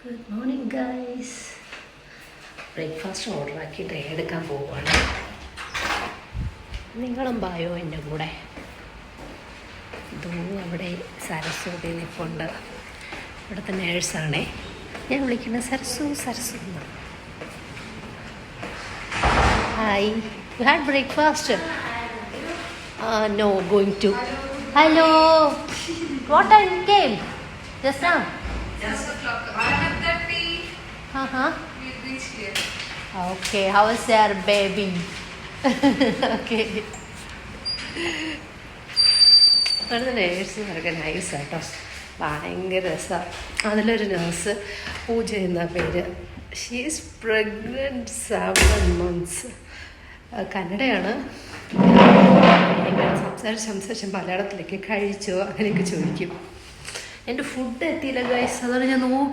Good morning guys. Breakfast order ആക്കിയിട്ട് എടുക്കാൻ പോവുകയാണ്. നിങ്ങളും പായോ എൻ്റെ കൂടെ? ഇതോ അവിടെ സരസ്വതി നിൽപ്പുണ്ട്. ഇവിടുത്തെ നേഴ്സാണേ. ഞാൻ വിളിക്കുന്നത് സരസു എന്ന്. Hi, you had breakfast? No, going to. Hello, what time came? Just now? 6:00. 11:30. We'll reach here. Okay, how is your baby? Okay. ഇവിടുത്തെ നേഴ്സുമാരൊക്കെ നൈസാട്ടോ, ഭയങ്കര രസമാണ്. അതിലൊരു നേഴ്സ് പൂജ എന്ന പേര്. She is pregnant 7 months. കന്നഡയാണ്. സംസാരിച്ച് മലയാളത്തിലേക്ക് കഴിച്ചോ അങ്ങനെയൊക്കെ ചോദിക്കും. എൻ്റെ ഫുഡ് എത്തിയില്ല ഗൈസ്, അതാണ് ഞാൻ നോക്കി